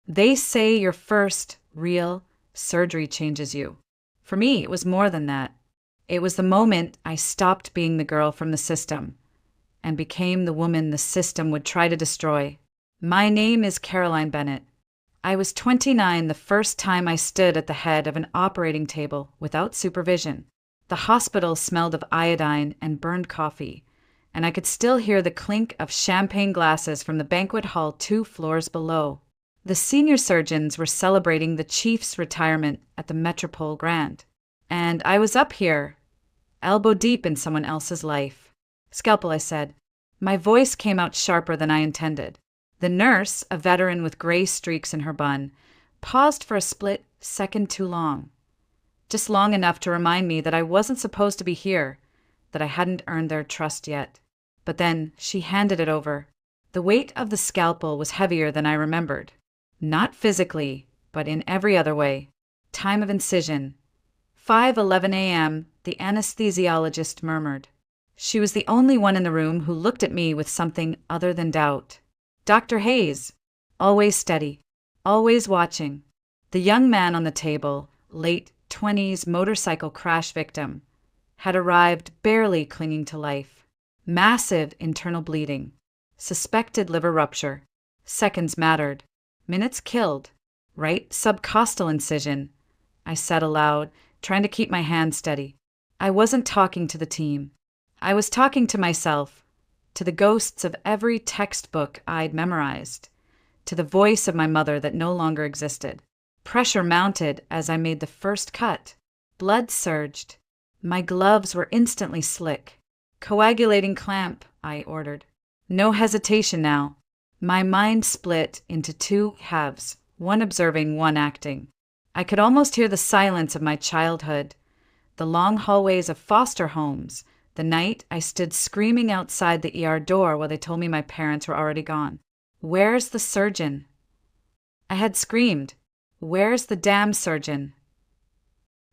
They say your first real surgery changes you. For me, it was more than that. It was the moment I stopped being the girl from the system and became the woman the system would try to destroy. My name is Caroline Bennett. I was 29 the first time I stood at the head of an operating table without supervision. The hospital smelled of iodine and burned coffee, and I could still hear the clink of champagne glasses from the banquet hall 2 floors below. The senior surgeons were celebrating the chief's retirement at the Metropole Grand. And I was up here, elbow deep in someone else's life. "Scalpel," I said. My voice came out sharper than I intended. The nurse, a veteran with gray streaks in her bun, paused for a split second too long. Just long enough to remind me that I wasn't supposed to be here, that I hadn't earned their trust yet. But then she handed it over. The weight of the scalpel was heavier than I remembered. Not physically, but in every other way. Time of incision. 5:11 a.m., the anesthesiologist murmured. She was the only one in the room who looked at me with something other than doubt. Dr. Hayes, always steady, always watching. The young man on the table, late 20s motorcycle crash victim, had arrived barely clinging to life. Massive internal bleeding. Suspected liver rupture. Seconds mattered. Minutes killed. Right subcostal incision. I said aloud, trying to keep my hand steady. I wasn't talking to the team. I was talking to myself, to the ghosts of every textbook I'd memorized, to the voice of my mother that no longer existed. Pressure mounted as I made the first cut. Blood surged. My gloves were instantly slick. "Coagulating clamp," I ordered. No hesitation now. My mind split into 2 halves, one observing, one acting. I could almost hear the silence of my childhood, the long hallways of foster homes, the night I stood screaming outside the ER door while they told me my parents were already gone. "Where's the surgeon?" I had screamed. "Where's the damn surgeon?"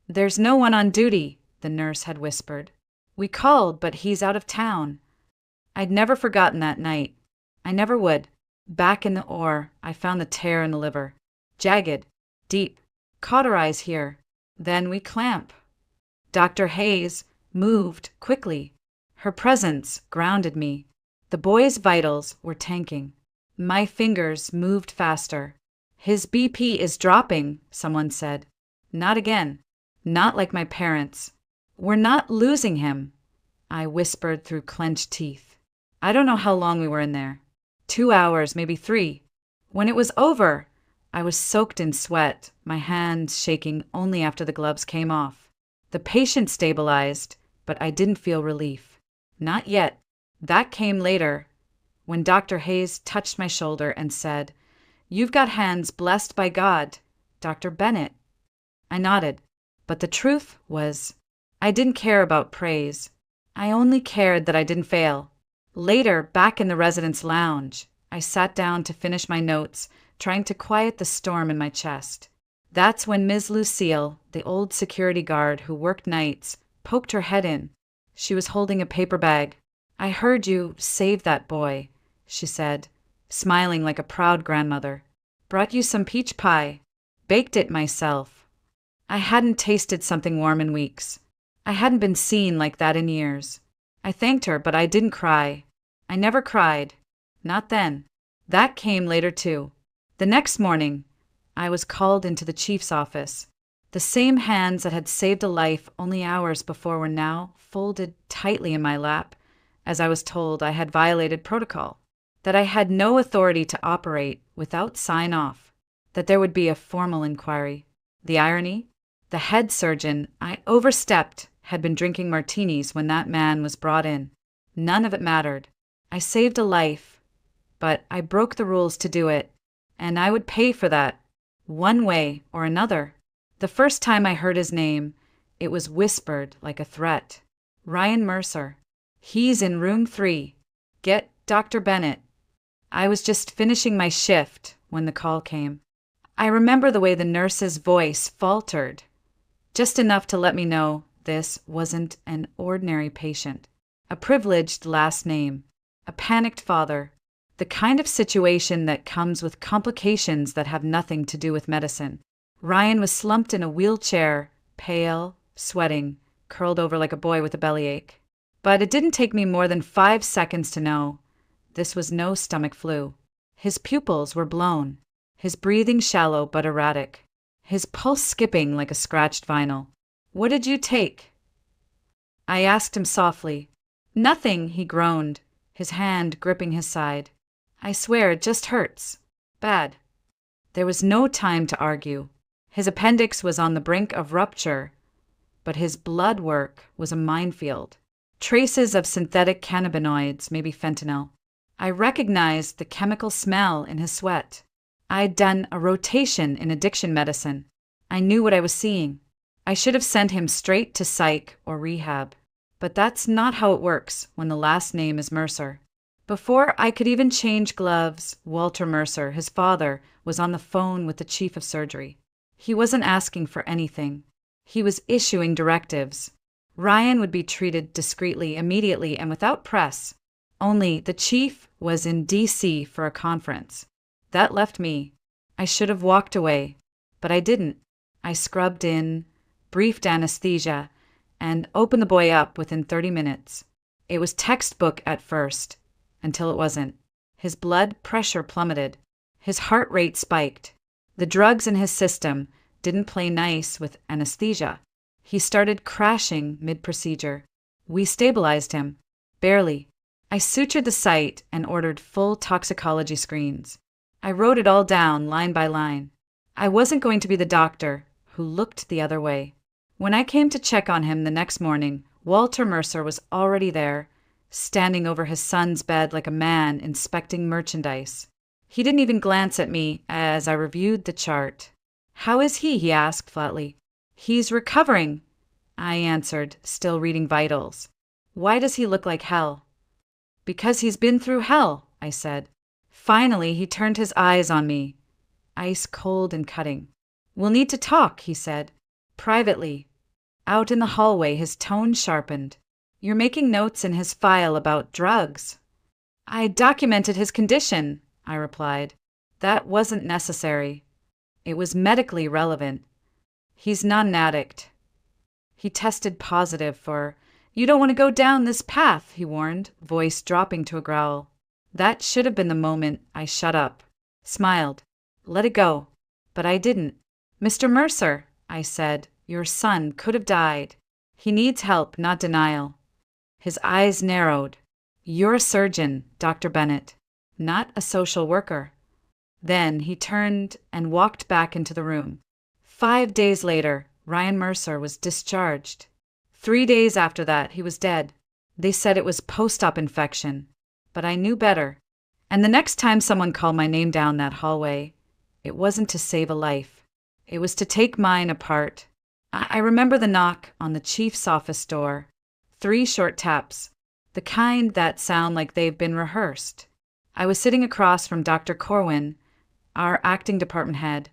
"There's no one on duty," the nurse had whispered. "We called, but he's out of town." I'd never forgotten that night. I never would. Back in the OR, I found the tear in the liver. Jagged, deep, cauterize here. Then we clamp. Dr. Hayes moved quickly. Her presence grounded me. The boy's vitals were tanking. My fingers moved faster. "His BP is dropping," someone said. "Not again. Not like my parents. We're not losing him," I whispered through clenched teeth. I don't know how long we were in there. 2 hours, maybe 3. When it was over, I was soaked in sweat, my hands shaking only after the gloves came off. The patient stabilized, but I didn't feel relief. Not yet. That came later, when Dr. Hayes touched my shoulder and said, "You've got hands blessed by God, Dr. Bennett." I nodded, but the truth was, I didn't care about praise. I only cared that I didn't fail. Later, back in the residence lounge, I sat down to finish my notes, trying to quiet the storm in my chest. That's when Ms. Lucille, the old security guard who worked nights, poked her head in. She was holding a paper bag. "I heard you save that boy," she said, smiling like a proud grandmother. "Brought you some peach pie. Baked it myself." I hadn't tasted something warm in weeks. I hadn't been seen like that in years. I thanked her, but I didn't cry. I never cried. Not then. That came later, too. The next morning, I was called into the chief's office. The same hands that had saved a life only hours before were now folded tightly in my lap, as I was told I had violated protocol, that I had no authority to operate without sign-off, that there would be a formal inquiry. The irony? The head surgeon I overstepped had been drinking martinis when that man was brought in. None of it mattered. I saved a life, but I broke the rules to do it, and I would pay for that, one way or another. The first time I heard his name, it was whispered like a threat. "Ryan Mercer. He's in room 3. Get Dr. Bennett." I was just finishing my shift when the call came. I remember the way the nurse's voice faltered, just enough to let me know this wasn't an ordinary patient. A privileged last name. A panicked father. The kind of situation that comes with complications that have nothing to do with medicine. Ryan was slumped in a wheelchair, pale, sweating, curled over like a boy with a bellyache. But it didn't take me more than 5 seconds to know this was no stomach flu. His pupils were blown, his breathing shallow but erratic, his pulse skipping like a scratched vinyl. "What did you take?" I asked him softly. "Nothing," he groaned, his hand gripping his side. "I swear it just hurts. Bad." There was no time to argue. His appendix was on the brink of rupture, but his blood work was a minefield. Traces of synthetic cannabinoids, maybe fentanyl. I recognized the chemical smell in his sweat. I'd done a rotation in addiction medicine. I knew what I was seeing. I should have sent him straight to psych or rehab. But that's not how it works when the last name is Mercer. Before I could even change gloves, Walter Mercer, his father, was on the phone with the chief of surgery. He wasn't asking for anything. He was issuing directives. Ryan would be treated discreetly, immediately, and without press. Only the chief was in D.C. for a conference. That left me. I should have walked away, but I didn't. I scrubbed in, briefed anesthesia, and opened the boy up within 30 minutes. It was textbook at first, until it wasn't. His blood pressure plummeted. His heart rate spiked. The drugs in his system didn't play nice with anesthesia. He started crashing mid-procedure. We stabilized him. Barely. I sutured the site and ordered full toxicology screens. I wrote it all down, line by line. I wasn't going to be the doctor who looked the other way. When I came to check on him the next morning, Walter Mercer was already there, standing over his son's bed like a man inspecting merchandise. He didn't even glance at me as I reviewed the chart. "How is he?" he asked flatly. "He's recovering," I answered, still reading vitals. "Why does he look like hell?" "Because he's been through hell," I said. Finally, he turned his eyes on me, ice cold and cutting. "We'll need to talk," he said. "Privately." Out in the hallway, his tone sharpened. "You're making notes in his file about drugs." "I documented his condition," I replied. "That wasn't necessary. It was medically relevant. He's not an addict." He tested positive for, "You don't want to go down this path," he warned, voice dropping to a growl. That should have been the moment I shut up, smiled, let it go. But I didn't. "Mr. Mercer," I said, "your son could have died. He needs help, not denial." His eyes narrowed. "You're a surgeon, Dr. Bennett, not a social worker." Then he turned and walked back into the room. 5 days later, Ryan Mercer was discharged. 3 days after that, he was dead. They said it was post-op infection, but I knew better. And the next time someone called my name down that hallway, it wasn't to save a life. It was to take mine apart. I remember the knock on the chief's office door. 3 short taps, the kind that sound like they've been rehearsed. I was sitting across from Dr. Corwin, our acting department head,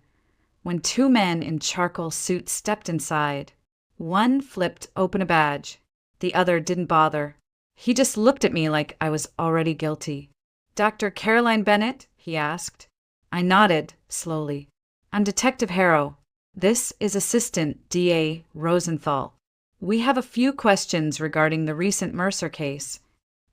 when 2 men in charcoal suits stepped inside. One flipped open a badge. The other didn't bother. He just looked at me like I was already guilty. "Dr. Caroline Bennett?" he asked. I nodded, slowly. "I'm Detective Harrow. This is Assistant D.A. Rosenthal. We have a few questions regarding the recent Mercer case."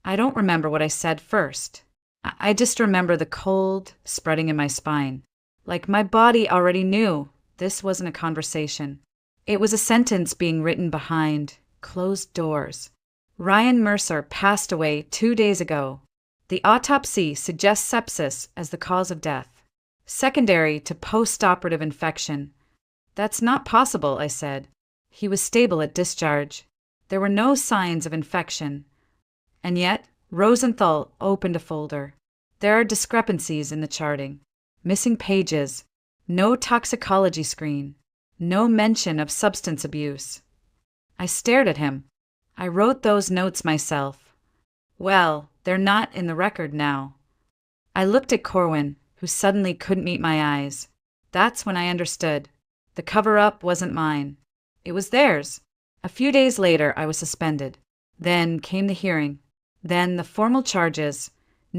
I don't remember what I said first. I just remember the cold spreading in my spine. Like my body already knew this wasn't a conversation. It was a sentence being written behind closed doors. Ryan Mercer passed away 2 days ago. The autopsy suggests sepsis as the cause of death, secondary to post-operative infection. "That's not possible," I said. He was stable at discharge. There were no signs of infection. And yet, Rosenthal opened a folder. There are discrepancies in the charting. Missing pages. No toxicology screen. No mention of substance abuse. I stared at him. "I wrote those notes myself." "Well, they're not in the record now." I looked at Corwin, who suddenly couldn't meet my eyes. That's when I understood. The cover-up wasn't mine. It was theirs. A few days later, I was suspended. Then came the hearing. Then the formal charges.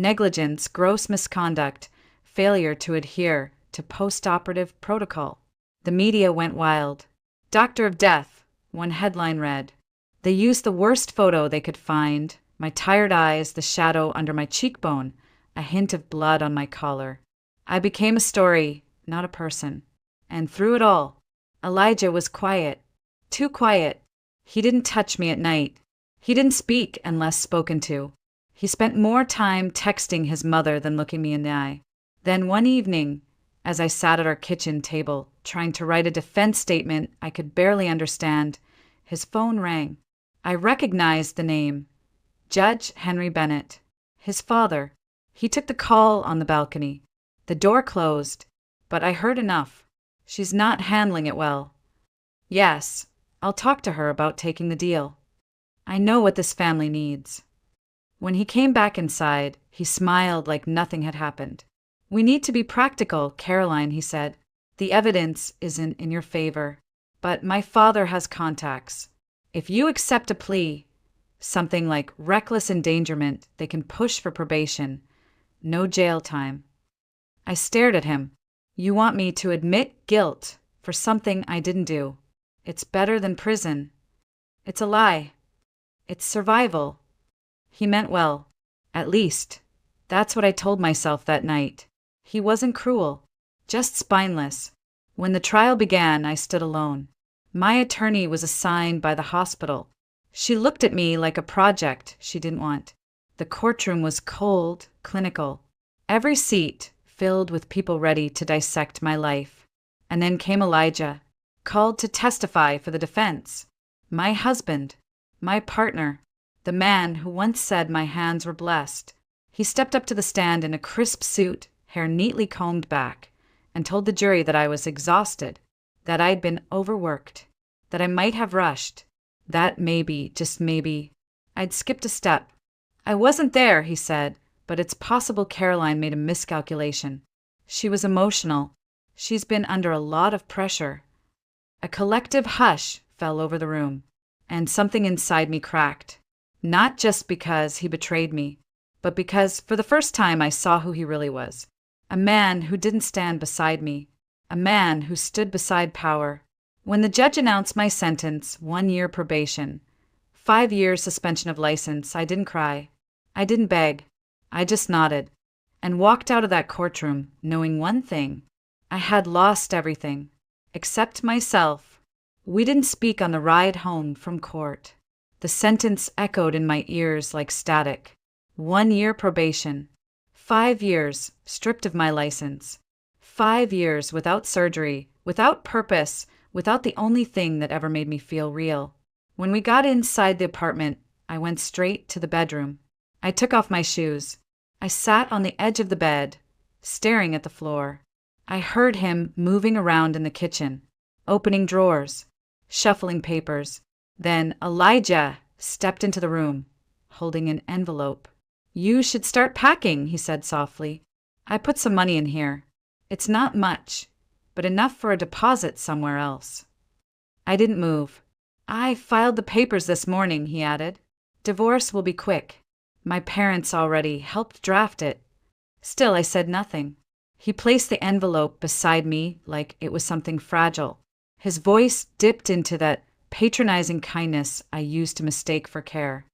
negligence, gross misconduct, failure to adhere to post-operative protocol. The media went wild. Doctor of Death, one headline read. They used the worst photo they could find, my tired eyes, the shadow under my cheekbone, a hint of blood on my collar. I became a story, not a person. And through it all, Elijah was quiet. Too quiet. He didn't touch me at night. He didn't speak unless spoken to. He spent more time texting his mother than looking me in the eye. Then one evening, as I sat at our kitchen table, trying to write a defense statement I could barely understand, his phone rang. I recognized the name. Judge Henry Bennett. His father. He took the call on the balcony. The door closed, but I heard enough. She's not handling it well. Yes, I'll talk to her about taking the deal. I know what this family needs. When he came back inside, he smiled like nothing had happened. We need to be practical, Caroline, he said. The evidence isn't in your favor, but my father has contacts. If you accept a plea, something like reckless endangerment, they can push for probation. No jail time. I stared at him. You want me to admit guilt for something I didn't do. It's better than prison. It's a lie. It's survival. He meant well. At least, that's what I told myself that night. He wasn't cruel, just spineless. When the trial began, I stood alone. My attorney was assigned by the hospital. She looked at me like a project she didn't want. The courtroom was cold, clinical. Every seat filled with people ready to dissect my life. And then came Elijah, called to testify for the defense. My husband, my partner, the man who once said my hands were blessed. He stepped up to the stand in a crisp suit, hair neatly combed back, and told the jury that I was exhausted, that I'd been overworked, that I might have rushed, that maybe, just maybe, I'd skipped a step. I wasn't there, he said, but it's possible Caroline made a miscalculation. She was emotional. She's been under a lot of pressure. A collective hush fell over the room, and something inside me cracked. Not just because he betrayed me, but because for the first time I saw who he really was. A man who didn't stand beside me. A man who stood beside power. When the judge announced my sentence, 1 year probation, 5 years suspension of license, I didn't cry. I didn't beg. I just nodded and walked out of that courtroom knowing one thing. I had lost everything, except myself. We didn't speak on the ride home from court. The sentence echoed in my ears like static. 1 year probation. 5 years stripped of my license. 5 years without surgery, without purpose, without the only thing that ever made me feel real. When we got inside the apartment, I went straight to the bedroom. I took off my shoes. I sat on the edge of the bed, staring at the floor. I heard him moving around in the kitchen, opening drawers, shuffling papers. Then Elijah stepped into the room, holding an envelope. You should start packing, he said softly. I put some money in here. It's not much, but enough for a deposit somewhere else. I didn't move. I filed the papers this morning, he added. Divorce will be quick. My parents already helped draft it. Still, I said nothing. He placed the envelope beside me like it was something fragile. His voice dipped into that patronizing kindness I used to mistake for care.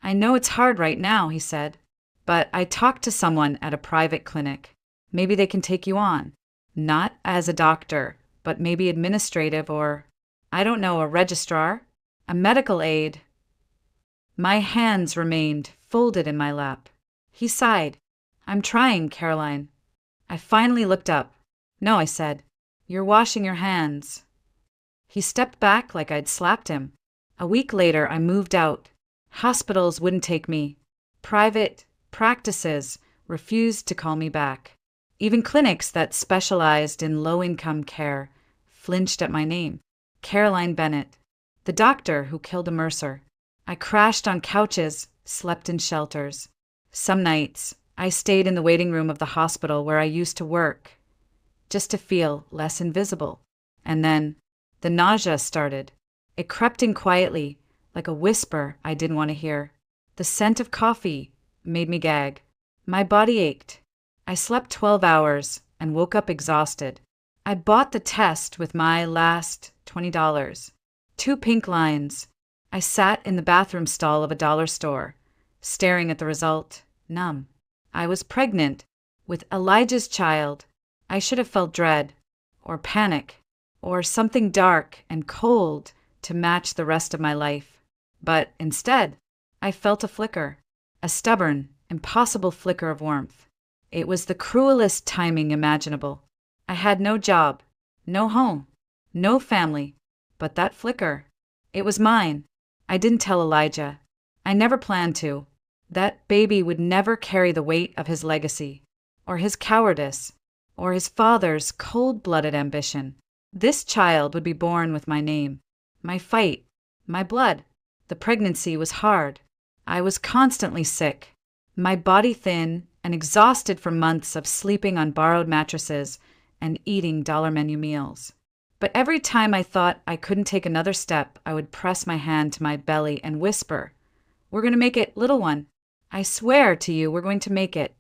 I know it's hard right now, he said, but I talked to someone at a private clinic. Maybe they can take you on. Not as a doctor, but maybe administrative or, I don't know, a registrar, a medical aide. My hands remained folded in my lap. He sighed. I'm trying, Caroline. I finally looked up. No, I said. You're washing your hands. He stepped back like I'd slapped him. A week later, I moved out. Hospitals wouldn't take me. Private practices refused to call me back. Even clinics that specialized in low-income care flinched at my name. Caroline Bennett, the doctor who killed a Mercer. I crashed on couches, slept in shelters. Some nights, I stayed in the waiting room of the hospital where I used to work, just to feel less invisible. And then, the nausea started. It crept in quietly, like a whisper I didn't want to hear. The scent of coffee made me gag. My body ached. I slept 12 hours and woke up exhausted. I bought the test with my last $20. 2 pink lines. I sat in the bathroom stall of a dollar store, staring at the result, numb. I was pregnant with Elijah's child. I should have felt dread, or panic, or something dark and cold to match the rest of my life. But instead, I felt a flicker, a stubborn, impossible flicker of warmth. It was the cruelest timing imaginable. I had no job, no home, no family, but that flicker, it was mine. I didn't tell Elijah. I never planned to. That baby would never carry the weight of his legacy, or his cowardice, or his father's cold-blooded ambition. This child would be born with my name, my fight, my blood. The pregnancy was hard. I was constantly sick, my body thin and exhausted from months of sleeping on borrowed mattresses and eating dollar menu meals. But every time I thought I couldn't take another step, I would press my hand to my belly and whisper, "We're going to make it, little one. I swear to you, we're going to make it."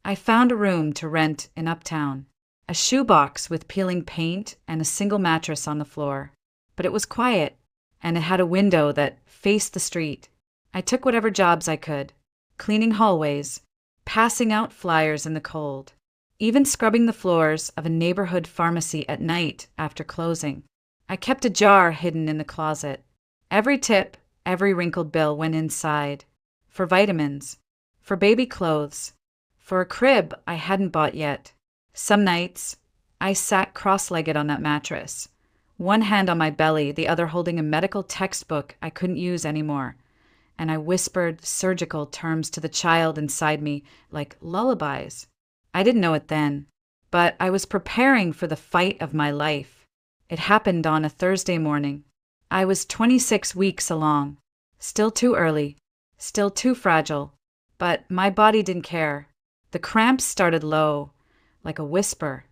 I found a room to rent in Uptown, a shoebox with peeling paint and a single mattress on the floor. But it was quiet, and it had a window that faced the street. I took whatever jobs I could, cleaning hallways, passing out flyers in the cold, even scrubbing the floors of a neighborhood pharmacy at night after closing. I kept a jar hidden in the closet. Every tip, every wrinkled bill went inside. For vitamins, for baby clothes, for a crib I hadn't bought yet. Some nights, I sat cross-legged on that mattress, one hand on my belly, the other holding a medical textbook I couldn't use anymore, and I whispered surgical terms to the child inside me like lullabies. I didn't know it then, but I was preparing for the fight of my life. It happened on a Thursday morning. I was 26 weeks along, still too early, still too fragile, but my body didn't care. The cramps started low, like a whisper,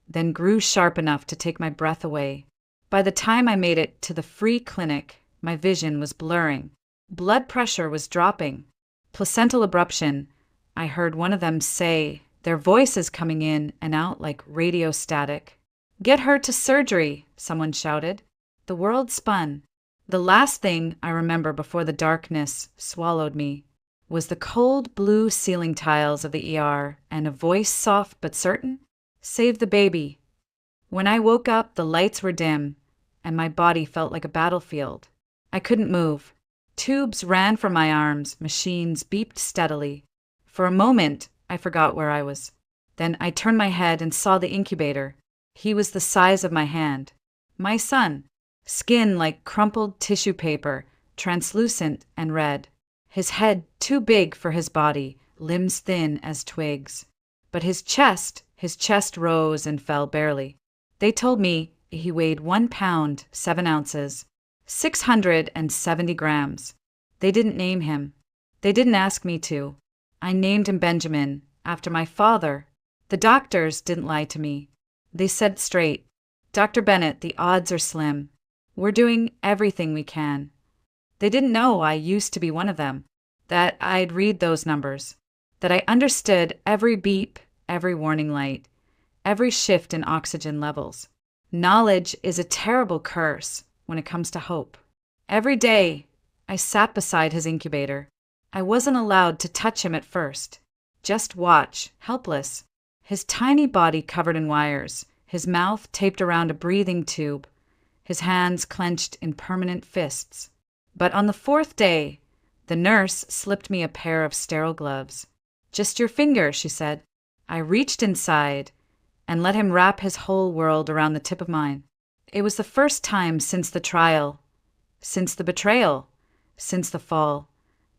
then grew sharp enough to take my breath away. By the time I made it to the free clinic, my vision was blurring. Blood pressure was dropping. Placental abruption, I heard one of them say, their voices coming in and out like radio static. "Get her to surgery," someone shouted. The world spun. The last thing I remember before the darkness swallowed me was the cold blue ceiling tiles of the ER and a voice soft but certain, "Save the baby." When I woke up, the lights were dim, and my body felt like a battlefield. I couldn't move. Tubes ran from my arms, machines beeped steadily. For a moment, I forgot where I was. Then I turned my head and saw the incubator. He was the size of my hand. My son, skin like crumpled tissue paper, translucent and red. His head too big for his body, limbs thin as twigs. But his chest rose and fell barely. They told me he weighed 1 pound, 7 ounces, 670 grams. They didn't name him. They didn't ask me to. I named him Benjamin, after my father. The doctors didn't lie to me. They said straight, "Dr. Bennett, the odds are slim. We're doing everything we can." They didn't know I used to be one of them, that I'd read those numbers, that I understood every beep, every warning light, every shift in oxygen levels. Knowledge is a terrible curse when it comes to hope. Every day, I sat beside his incubator. I wasn't allowed to touch him at first. Just watch, helpless. His tiny body covered in wires, his mouth taped around a breathing tube, his hands clenched in permanent fists. But on the 4th day, the nurse slipped me a pair of sterile gloves. "Just your finger," she said. I reached inside and let him wrap his whole world around the tip of mine. It was the first time since the trial, since the betrayal, since the fall,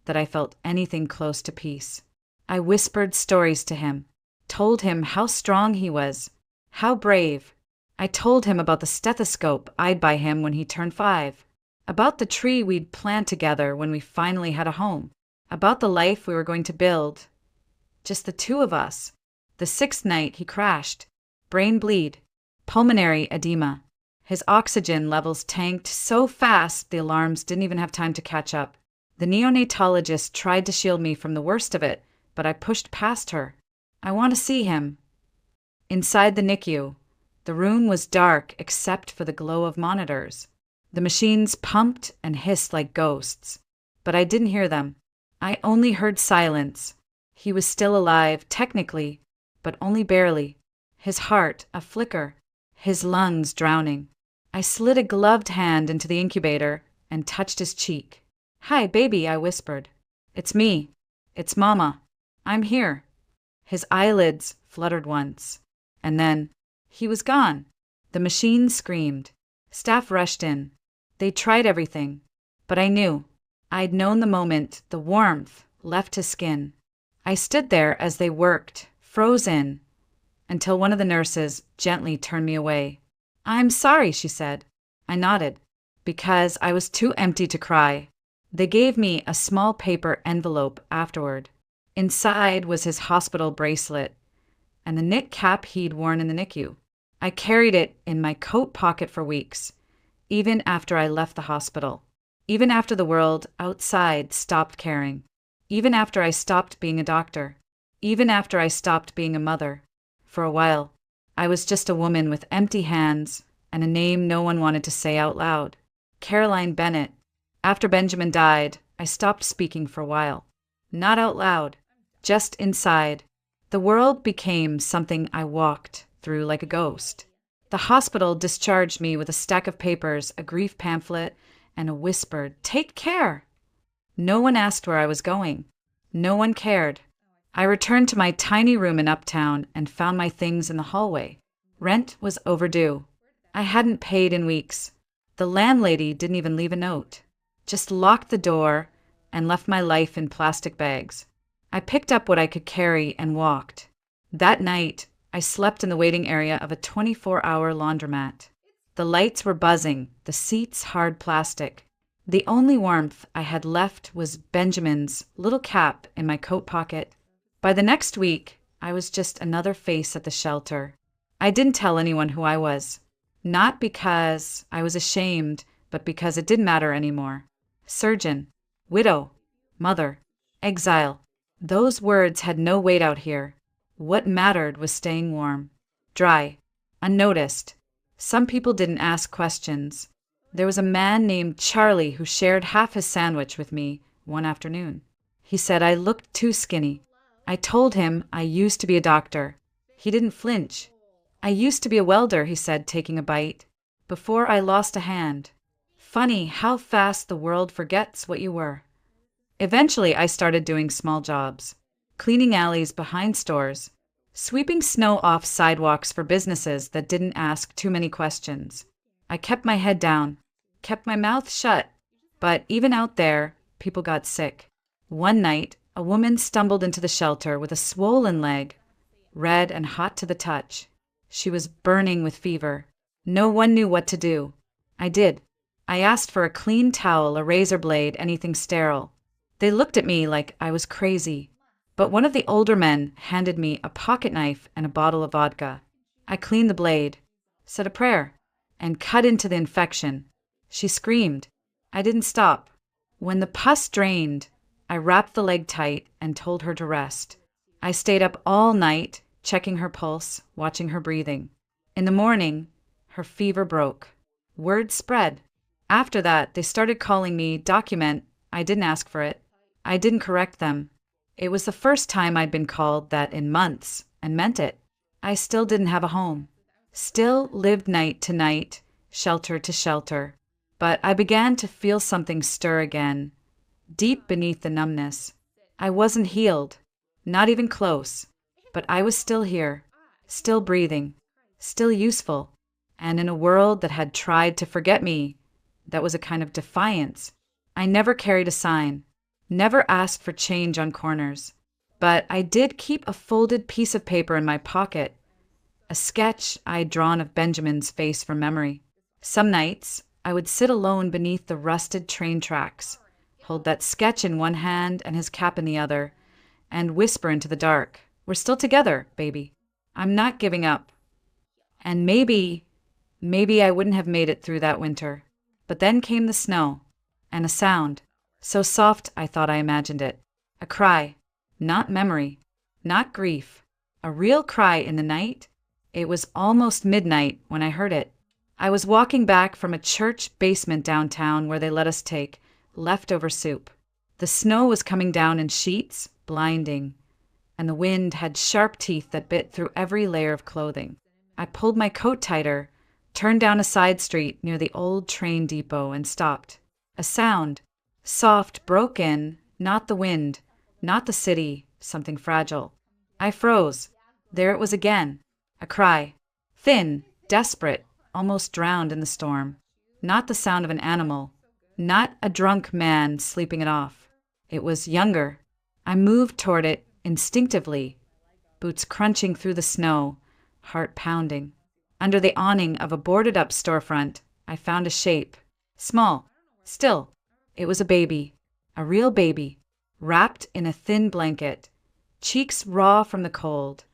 that I felt anything close to peace. I whispered stories to him, told him how strong he was, how brave. I told him about the stethoscope I'd buy him when he turned 5, about the tree we'd plant together when we finally had a home, about the life we were going to build, just the two of us. The 6th night he crashed, brain bleed, pulmonary edema. His oxygen levels tanked so fast the alarms didn't even have time to catch up. The neonatologist tried to shield me from the worst of it, but I pushed past her. I want to see him. Inside the NICU, the room was dark except for the glow of monitors. The machines pumped and hissed like ghosts, but I didn't hear them. I only heard silence. He was still alive, technically, but only barely. His heart a flicker, his lungs drowning. I slid a gloved hand into the incubator and touched his cheek. "Hi, baby," I whispered. "It's me. It's Mama. I'm here." His eyelids fluttered once, and then he was gone. The machine screamed. Staff rushed in. They tried everything, but I knew. I'd known the moment the warmth left his skin. I stood there as they worked, frozen, until one of the nurses gently turned me away. "I'm sorry," she said. I nodded, because I was too empty to cry. They gave me a small paper envelope afterward. Inside was his hospital bracelet and the knit cap he'd worn in the NICU. I carried it in my coat pocket for weeks, even after I left the hospital, even after the world outside stopped caring, even after I stopped being a doctor, even after I stopped being a mother. For a while, I was just a woman with empty hands and a name no one wanted to say out loud. Caroline Bennett. After Benjamin died, I stopped speaking for a while. Not out loud, just inside. The world became something I walked through like a ghost. The hospital discharged me with a stack of papers, a grief pamphlet, and a whispered, "Take care!" No one asked where I was going. No one cared. I returned to my tiny room in Uptown and found my things in the hallway. Rent was overdue. I hadn't paid in weeks. The landlady didn't even leave a note, just locked the door and left my life in plastic bags. I picked up what I could carry and walked. That night, I slept in the waiting area of a 24-hour laundromat. The lights were buzzing, the seats hard plastic. The only warmth I had left was Benjamin's little cap in my coat pocket. By the next week, I was just another face at the shelter. I didn't tell anyone who I was. Not because I was ashamed, but because it didn't matter anymore. Surgeon, widow, mother, exile. Those words had no weight out here. What mattered was staying warm, dry, unnoticed. Some people didn't ask questions. There was a man named Charlie who shared half his sandwich with me one afternoon. He said I looked too skinny. I told him I used to be a doctor. He didn't flinch. "I used to be a welder," he said, taking a bite, "before I lost a hand." Funny how fast the world forgets what you were. Eventually, I started doing small jobs, cleaning alleys behind stores, sweeping snow off sidewalks for businesses that didn't ask too many questions. I kept my head down, kept my mouth shut, but even out there, people got sick. One night, a woman stumbled into the shelter with a swollen leg, red and hot to the touch. She was burning with fever. No one knew what to do. I did. I asked for a clean towel, a razor blade, anything sterile. They looked at me like I was crazy, but one of the older men handed me a pocket knife and a bottle of vodka. I cleaned the blade, said a prayer, and cut into the infection. She screamed. I didn't stop. When the pus drained, I wrapped the leg tight and told her to rest. I stayed up all night, checking her pulse, watching her breathing. In the morning, her fever broke. Word spread. After that, they started calling me document. I didn't ask for it. I didn't correct them. It was the first time I'd been called that in months, and meant it. I still didn't have a home. Still lived night to night, shelter to shelter. But I began to feel something stir again, deep beneath the numbness. I wasn't healed, not even close, but I was still here, still breathing, still useful, and in a world that had tried to forget me, that was a kind of defiance. I never carried a sign, never asked for change on corners, but I did keep a folded piece of paper in my pocket, a sketch I'd drawn of Benjamin's face from memory. Some nights, I would sit alone beneath the rusted train tracks, hold that sketch in one hand and his cap in the other, and whisper into the dark, "We're still together, baby. I'm not giving up." And maybe I wouldn't have made it through that winter. But then came the snow, and a sound, so soft I thought I imagined it. A cry. Not memory, not grief. A real cry in the night. It was almost midnight when I heard it. I was walking back from a church basement downtown where they let us take leftover soup. The snow was coming down in sheets, blinding, and the wind had sharp teeth that bit through every layer of clothing. I pulled my coat tighter, turned down a side street near the old train depot, and stopped. A sound, soft, broke in, not the wind, not the city, something fragile. I froze. There it was again. A cry. Thin, desperate, almost drowned in the storm. Not the sound of an animal. Not a drunk man sleeping it off. It was younger. I moved toward it instinctively, boots crunching through the snow, heart pounding. Under the awning of a boarded-up storefront, I found a shape. Small. Still. It was a baby. A real baby. Wrapped in a thin blanket. Cheeks raw from the cold.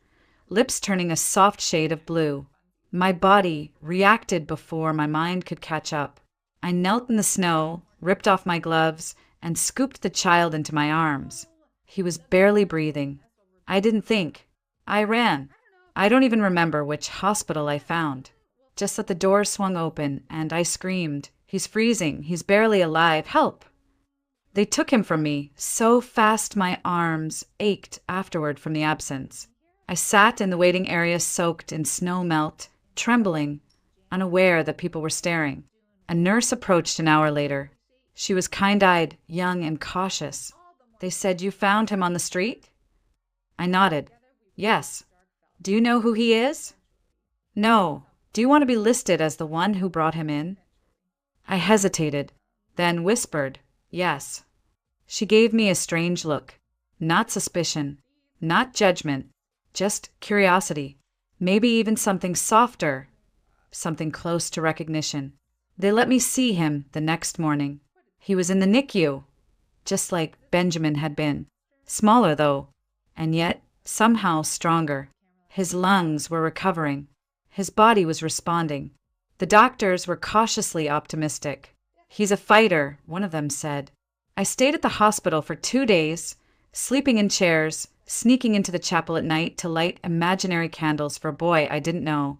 Lips turning a soft shade of blue. My body reacted before my mind could catch up. I knelt in the snow, ripped off my gloves, and scooped the child into my arms. He was barely breathing. I didn't think. I ran. I don't even remember which hospital I found. Just that the door swung open, and I screamed, "He's freezing. He's barely alive. Help!" They took him from me, so fast my arms ached afterward from the absence. I sat in the waiting area soaked in snow melt, trembling, unaware that people were staring. A nurse approached an hour later. She was kind-eyed, young, and cautious. They said, "You found him on the street?" I nodded. "Yes." "Do you know who he is?" "No. Do you want to be listed as the one who brought him in?" I hesitated, then whispered, "Yes." She gave me a strange look. Not suspicion, not judgment, just curiosity. Maybe even something softer, something close to recognition. They let me see him the next morning. He was in the NICU, just like Benjamin had been. Smaller, though, and yet somehow stronger. His lungs were recovering. His body was responding. The doctors were cautiously optimistic. "He's a fighter," one of them said. I stayed at the hospital for 2 days, sleeping in chairs, sneaking into the chapel at night to light imaginary candles for a boy I didn't know,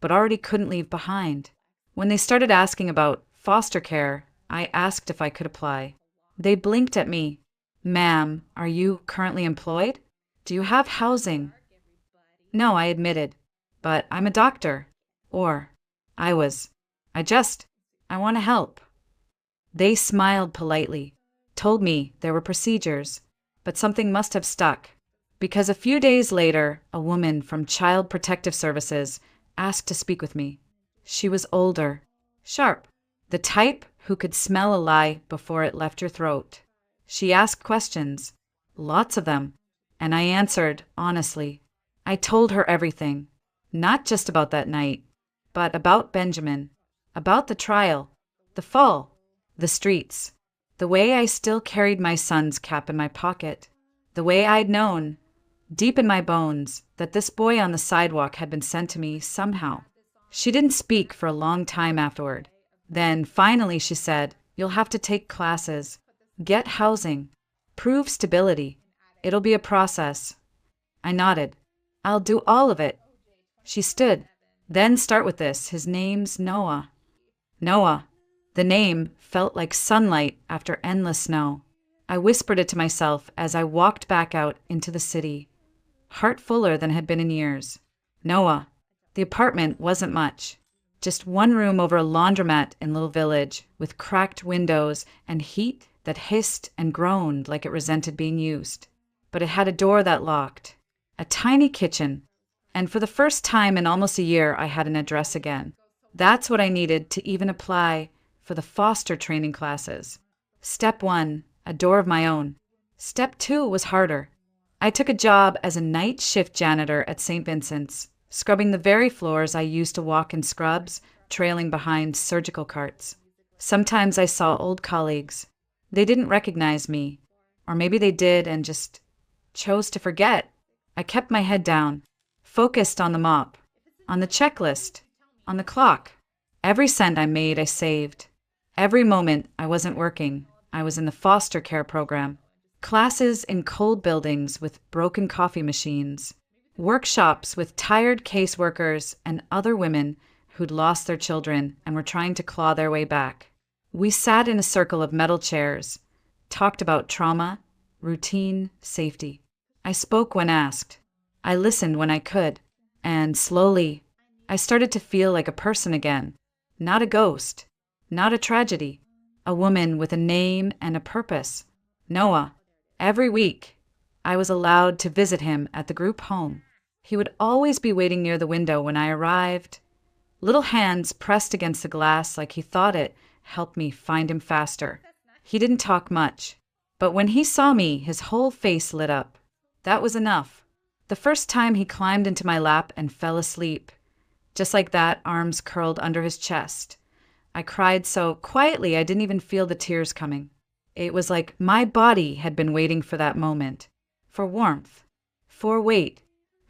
but already couldn't leave behind. When they started asking about foster care, I asked if I could apply. They blinked at me. "Ma'am, are you currently employed? Do you have housing?" "No," I admitted, "but I'm a doctor." Or, I was. I want to help. They smiled politely, told me there were procedures, but something must have stuck. Because a few days later, a woman from Child Protective Services asked to speak with me. She was older, sharp, the type who could smell a lie before it left your throat. She asked questions, lots of them, and I answered honestly. I told her everything, not just about that night, but about Benjamin, about the trial, the fall, the streets, the way I still carried my son's cap in my pocket, the way I'd known, deep in my bones, that this boy on the sidewalk had been sent to me somehow. She didn't speak for a long time afterward. Then finally she said, "You'll have to take classes, get housing, prove stability. It'll be a process." I nodded. "I'll do all of it." She stood. "Then start with this. His name's Noah." Noah. The name felt like sunlight after endless snow. I whispered it to myself as I walked back out into the city, heart fuller than had been in years. Noah. The apartment wasn't much. Just one room over a laundromat in Little Village, with cracked windows and heat that hissed and groaned like it resented being used. But it had a door that locked. A tiny kitchen. And for the first time in almost a year, I had an address again. That's what I needed to even apply for the foster training classes. Step 1, a door of my own. Step 2 was harder. I took a job as a night shift janitor at St. Vincent's, scrubbing the very floors I used to walk in scrubs, trailing behind surgical carts. Sometimes I saw old colleagues. They didn't recognize me, or maybe they did and just chose to forget. I kept my head down, focused on the mop, on the checklist, on the clock. Every cent I made, I saved. Every moment I wasn't working, I was in the foster care program. Classes in cold buildings with broken coffee machines. Workshops with tired caseworkers and other women who'd lost their children and were trying to claw their way back. We sat in a circle of metal chairs, talked about trauma, routine, safety. I spoke when asked. I listened when I could. And slowly, I started to feel like a person again. Not a ghost. Not a tragedy. A woman with a name and a purpose. Noah. Every week, I was allowed to visit him at the group home. He would always be waiting near the window when I arrived. Little hands pressed against the glass like he thought it helped me find him faster. He didn't talk much, but when he saw me, his whole face lit up. That was enough. The first time he climbed into my lap and fell asleep. Just like that, arms curled under his chest. I cried so quietly I didn't even feel the tears coming. It was like my body had been waiting for that moment. For warmth. For weight.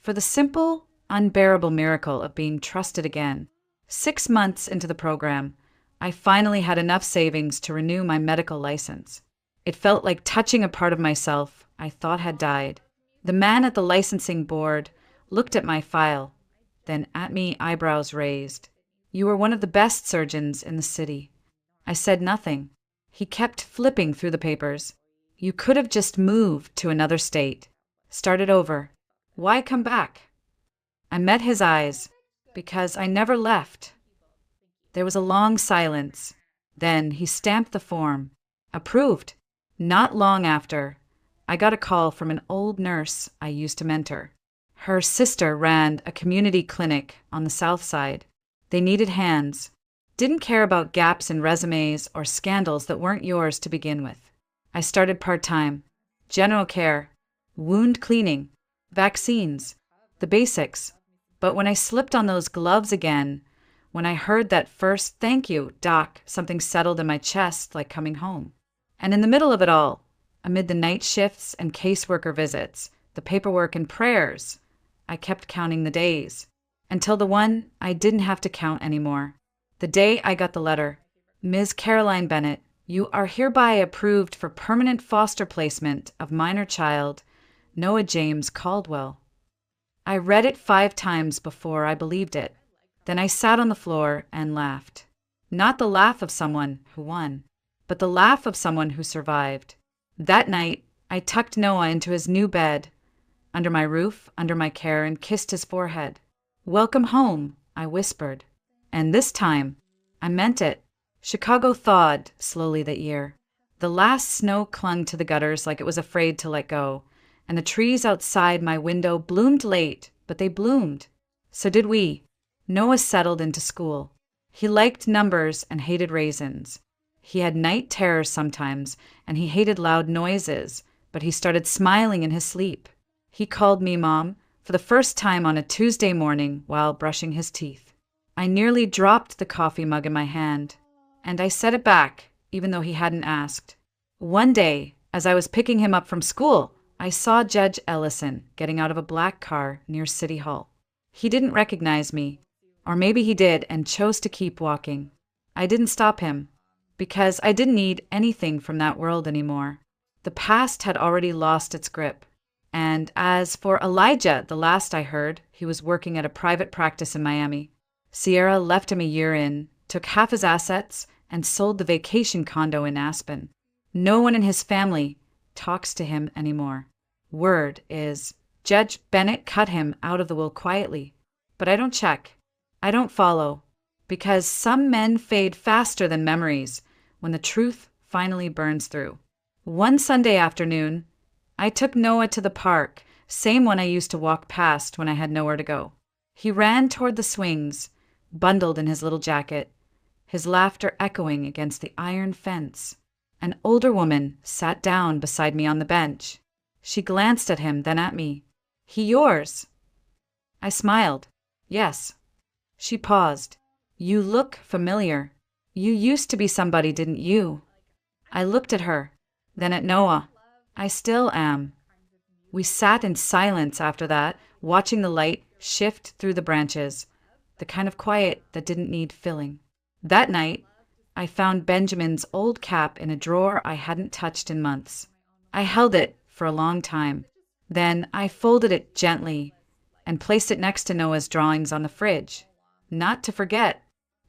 For the simple, unbearable miracle of being trusted again. 6 months into the program, I finally had enough savings to renew my medical license. It felt like touching a part of myself I thought had died. The man at the licensing board looked at my file, then at me, eyebrows raised. You were one of the best surgeons in the city. I said nothing. He kept flipping through the papers. You could have just moved to another state. Started over. Why come back? I met his eyes, because I never left. There was a long silence. Then he stamped the form. Approved. Not long after, I got a call from an old nurse I used to mentor. Her sister ran a community clinic on the south side. They needed hands. Didn't care about gaps in resumes or scandals that weren't yours to begin with. I started part-time. General care, wound cleaning, vaccines, the basics. But when I slipped on those gloves again, when I heard that first "thank you, doc," something settled in my chest like coming home. And in the middle of it all, amid the night shifts and caseworker visits, the paperwork and prayers, I kept counting the days, until the one I didn't have to count anymore. The day I got the letter, Ms. Caroline Bennett, you are hereby approved for permanent foster placement of minor child, Noah James Caldwell. I read it 5 times before I believed it. Then I sat on the floor and laughed. Not the laugh of someone who won, but the laugh of someone who survived. That night, I tucked Noah into his new bed, under my roof, under my care, and kissed his forehead. Welcome home, I whispered. And this time, I meant it. Chicago thawed slowly that year. The last snow clung to the gutters like it was afraid to let go, and the trees outside my window bloomed late, but they bloomed. So did we. Noah settled into school. He liked numbers and hated raisins. He had night terrors sometimes, and he hated loud noises, but he started smiling in his sleep. He called me Mom for the first time on a Tuesday morning while brushing his teeth. I nearly dropped the coffee mug in my hand, and I set it back, even though he hadn't asked. One day, as I was picking him up from school, I saw Judge Ellison getting out of a black car near City Hall. He didn't recognize me, or maybe he did and chose to keep walking. I didn't stop him, because I didn't need anything from that world anymore. The past had already lost its grip. And as for Elijah, the last I heard, he was working at a private practice in Miami. Sierra left him a year in, took half his assets, and sold the vacation condo in Aspen. No one in his family talks to him anymore. Word is, Judge Bennett cut him out of the will quietly. But I don't check. I don't follow. Because some men fade faster than memories when the truth finally burns through. One Sunday afternoon, I took Noah to the park, same one I used to walk past when I had nowhere to go. He ran toward the swings, bundled in his little jacket, his laughter echoing against the iron fence. An older woman sat down beside me on the bench. She glanced at him, then at me. He yours? I smiled. Yes. She paused. You look familiar. You used to be somebody, didn't you? I looked at her, then at Noah. I still am. We sat in silence after that, watching the light shift through the branches, the kind of quiet that didn't need filling. That night, I found Benjamin's old cap in a drawer I hadn't touched in months. I held it for a long time. Then I folded it gently and placed it next to Noah's drawings on the fridge. Not to forget,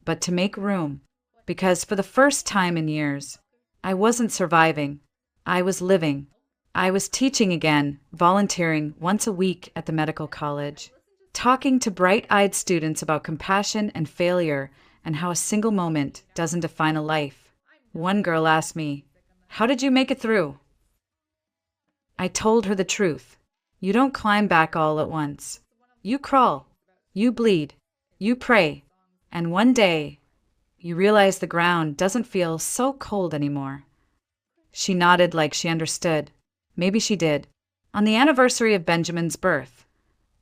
but to make room. Because for the first time in years, I wasn't surviving. I was living. I was teaching again, volunteering once a week at the medical college, talking to bright-eyed students about compassion and failure and how a single moment doesn't define a life. One girl asked me, "How did you make it through?" I told her the truth. You don't climb back all at once. You crawl, you bleed, you pray, and one day you realize the ground doesn't feel so cold anymore. She nodded like she understood. Maybe she did. On the anniversary of Benjamin's birth,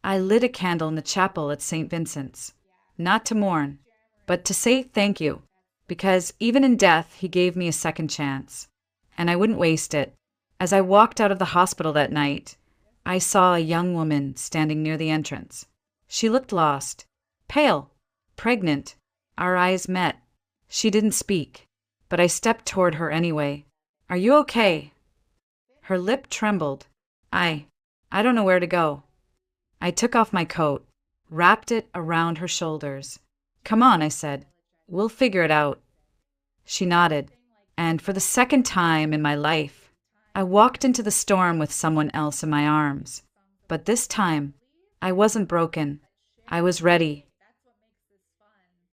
I lit a candle in the chapel at St. Vincent's, not to mourn, but to say thank you, because even in death, he gave me a second chance, and I wouldn't waste it. As I walked out of the hospital that night, I saw a young woman standing near the entrance. She looked lost, pale, pregnant. Our eyes met. She didn't speak, but I stepped toward her anyway. "Are you okay?" Her lip trembled. I don't know where to go." I took off my coat, wrapped it around her shoulders. "Come on," I said. "We'll figure it out." She nodded, and for the second time in my life, I walked into the storm with someone else in my arms. But this time, I wasn't broken. I was ready.